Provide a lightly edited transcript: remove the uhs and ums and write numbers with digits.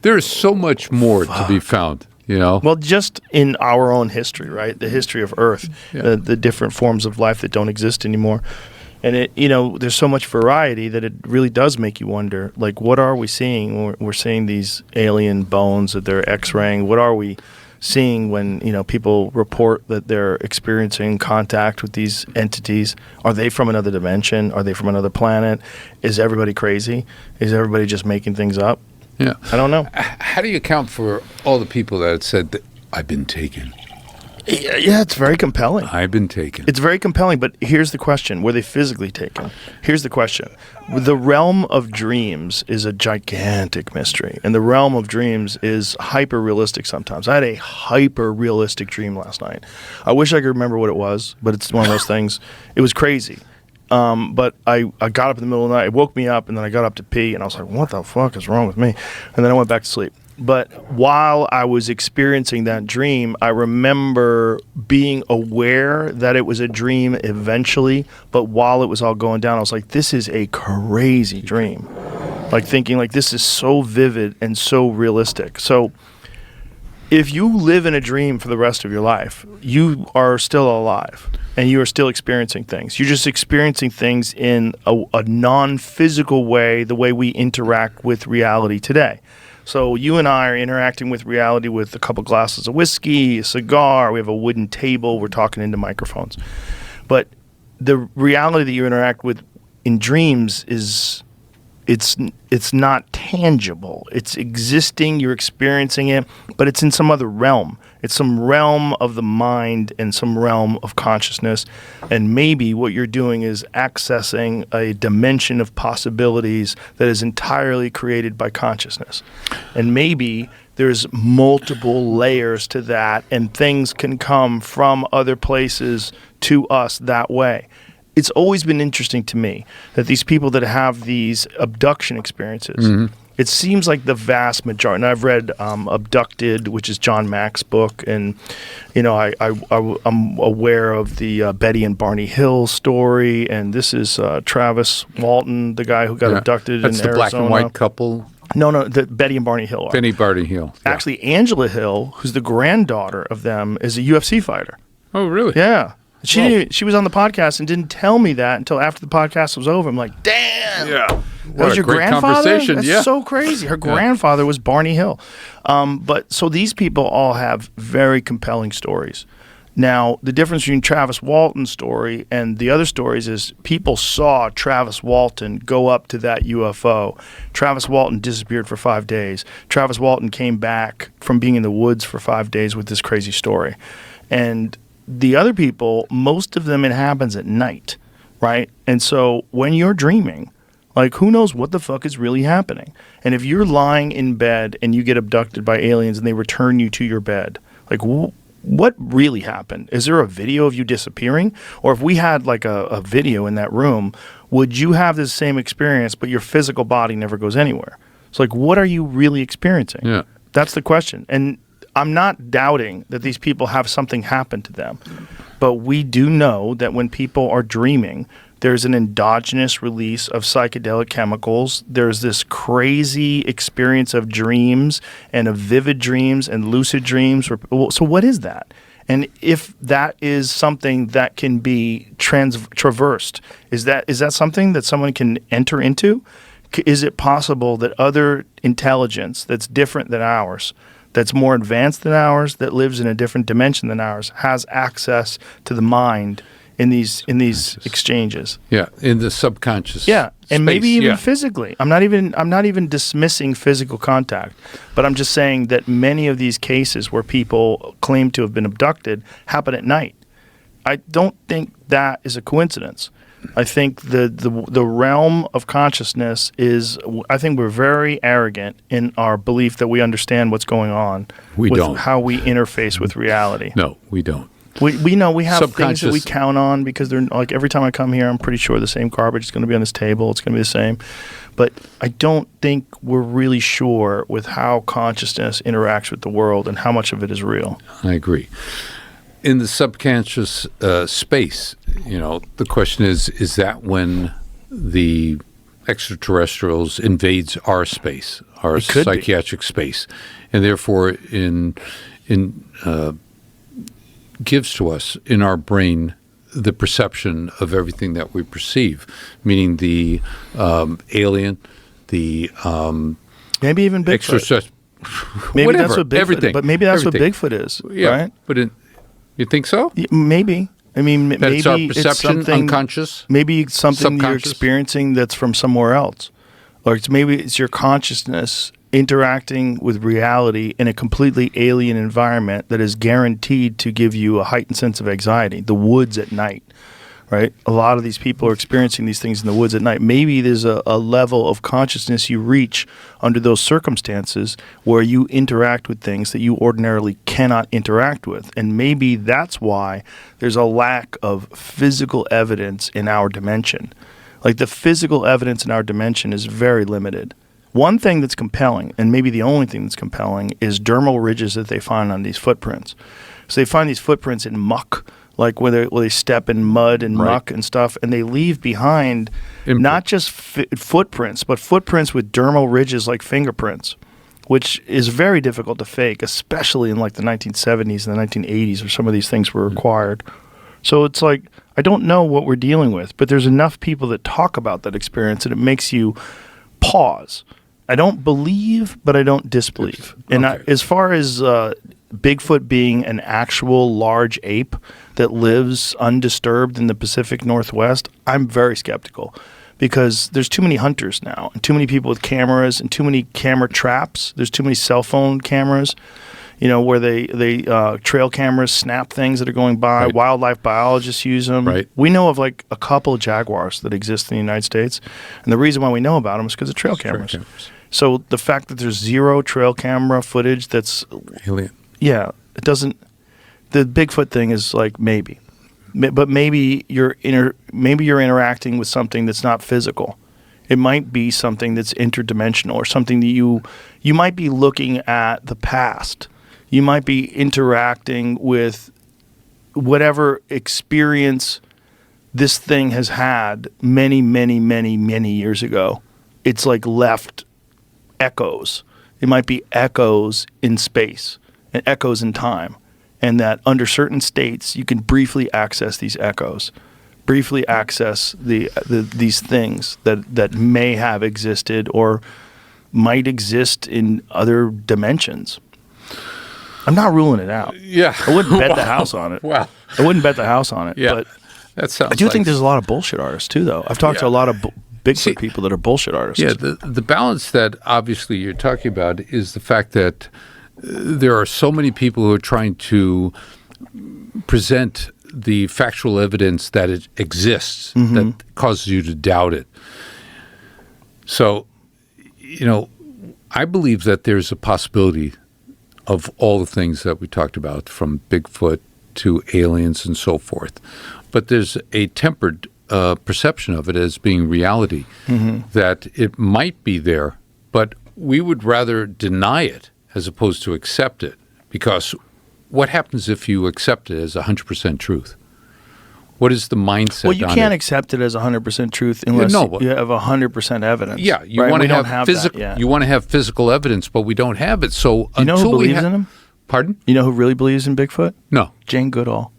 There is so much more to be found, you know? Well, just in our own history, right? The history of Earth, the different forms of life that don't exist anymore. And there's so much variety that it really does make you wonder, like, what are we seeing? We're seeing these alien bones that they're X-raying. What are we seeing when, people report that they're experiencing contact with these entities? Are they from another dimension? Are they from another planet? Is everybody crazy? Is everybody just making things up? Yeah. I don't know. How do you account for all the people that said that I've been taken? Yeah, it's very compelling. I've been taken. It's very compelling, but here's the question. Were they physically taken? Here's the question. The realm of dreams is a gigantic mystery, and the realm of dreams is hyper-realistic sometimes. I had a hyper-realistic dream last night. I wish I could remember what it was, but it's one of those things. It was crazy. But I got up in the middle of the night. It woke me up, and then I got up to pee, and I was like, what the fuck is wrong with me? And then I went back to sleep. But while I was experiencing that dream, I remember being aware that it was a dream eventually. But while it was all going down, I was like, this is a crazy dream. Like thinking like this is so vivid and so realistic. So if you live in a dream for the rest of your life, you are still alive and you are still experiencing things. You're just experiencing things in a non-physical way, the way we interact with reality today. So you and I are interacting with reality with a couple glasses of whiskey, a cigar, we have a wooden table, we're talking into microphones. But the reality that you interact with in dreams is it's not tangible. It's existing, you're experiencing it, but it's in some other realm. It's some realm of the mind and some realm of consciousness. And maybe what you're doing is accessing a dimension of possibilities that is entirely created by consciousness. And maybe there's multiple layers to that, and things can come from other places to us that way. It's always been interesting to me that these people that have these abduction experiences, it seems like the vast majority, and I've read Abducted, which is John Mack's book, and I'm aware of the Betty and Barney Hill story, and this is Travis Walton, the guy who got abducted in Arizona. That's the black and white couple? No, the Betty and Barney Hill are. Betty Barney Hill. Yeah. Actually, Angela Hill, who's the granddaughter of them, is a UFC fighter. Oh, really? Yeah. She was on the podcast and didn't tell me that until after the podcast was over. I'm like, damn. Yeah. That was your grandfather? That's yeah. so crazy. Her grandfather was Barney Hill. But so these people all have very compelling stories. Now, the difference between Travis Walton's story and the other stories is people saw Travis Walton go up to that UFO. Travis Walton disappeared for 5 days. Travis Walton came back from being in the woods for 5 days with this crazy story. And the other people, most of them, it happens at night, right? And so when you're dreaming, like, who knows what the fuck is really happening? And if you're lying in bed and you get abducted by aliens and they return you to your bed, like, what really happened? Is there a video of you disappearing? Or if we had like a video in that room, would you have the same experience, but your physical body never goes anywhere? So like, what are you really experiencing? Yeah. That's the question. And I'm not doubting that these people have something happen to them, but we do know that when people are dreaming, there's an endogenous release of psychedelic chemicals. There's this crazy experience of dreams and of vivid dreams and lucid dreams. So what is that? And if that is something that can be traversed, is that something that someone can enter into? Is it possible that other intelligence that's different than ours, that's more advanced than ours, that lives in a different dimension than ours, has access to the mind in these exchanges? Yeah, in the subconscious. Yeah, and space, maybe even physically. I'm not even dismissing physical contact, but I'm just saying that many of these cases where people claim to have been abducted happen at night. I don't think that is a coincidence. I think the realm of consciousness is, I think we're very arrogant in our belief that we understand what's going on. We with don't. How we interface with reality. No, we don't. We know we have things that we count on because they're like, every time I come here, I'm pretty sure the same garbage is going to be on this table. It's going to be the same. But I don't think we're really sure with how consciousness interacts with the world and how much of it is real. I agree. In the subconscious space, the question is that when the extraterrestrials invades our space, our It could be. psychiatric space, and therefore gives to us in our brain the perception of everything that we perceive, meaning the alien, the maybe even Bigfoot. extraterrestrial. Maybe Whatever, that's what Bigfoot. everything, But maybe that's everything. what Bigfoot is, Yeah, right? but you think so? Maybe. I mean, That maybe it's our perception, something, unconscious? Maybe it's something you're Subconscious? experiencing that's from somewhere else, or maybe it's your consciousness interacting with reality in a completely alien environment that is guaranteed to give you a heightened sense of anxiety. The woods at night, right? A lot of these people are experiencing these things in the woods at night. Maybe there's a level of consciousness you reach under those circumstances where you interact with things that you ordinarily cannot interact with. And maybe that's why there's a lack of physical evidence in our dimension. Like the physical evidence in our dimension is very limited. One thing that's compelling, and maybe the only thing that's compelling, is dermal ridges that they find on these footprints. So they find these footprints in muck, like where they step in mud and Right. muck and stuff, and they leave behind Imprint. not just footprints, but footprints with dermal ridges like fingerprints, which is very difficult to fake, especially in like the 1970s and the 1980s where some of these things were required. So it's like, I don't know what we're dealing with, but there's enough people that talk about that experience and it makes you pause. I don't believe, but I don't disbelieve. And Okay. as far as Bigfoot being an actual large ape that lives undisturbed in the Pacific Northwest, I'm very skeptical because there's too many hunters now and too many people with cameras and too many camera traps. There's too many cell phone cameras, where they trail cameras snap things that are going by. Right. Wildlife biologists use them. Right. We know of like a couple of jaguars that exist in the United States. And the reason why we know about them is because of trail cameras. So the fact that there's zero trail camera footage that's Alien. yeah, it doesn't. The Bigfoot thing is like maybe, but maybe you're interacting with something that's not physical. It might be something that's interdimensional or something that you might be looking at the past. You might be interacting with whatever experience this thing has had many, many, many, many years ago. It's like left echoes. It might be echoes in space and echoes in time, and that under certain states you can briefly access these echoes, briefly access these things that may have existed or might exist in other dimensions. I'm not ruling it out. Yeah. I wouldn't bet the Wow. house on it. Wow. I wouldn't bet the house on it. Yeah. But That sounds I do like think there's a lot of bullshit artists too, though. I've talked to a lot of Bigfoot See, people that are bullshit artists. Yeah, the balance that obviously you're talking about is the fact that there are so many people who are trying to present the factual evidence that it exists that causes you to doubt it. So, I believe that there's a possibility of all the things that we talked about, from Bigfoot to aliens and so forth. But there's a tempered perception of it as being reality, that it might be there, but we would rather deny it as opposed to accept it, because what happens if you accept it as 100% truth? What is the mindset? Well, you on can't it? accept it as 100% truth unless you have 100% evidence. Yeah, you right? want We to don't have that physical. yet. You want to have physical evidence, but we don't have it. So You know who until we believes in him? Pardon? You know who really believes in Bigfoot? No. Jane Goodall.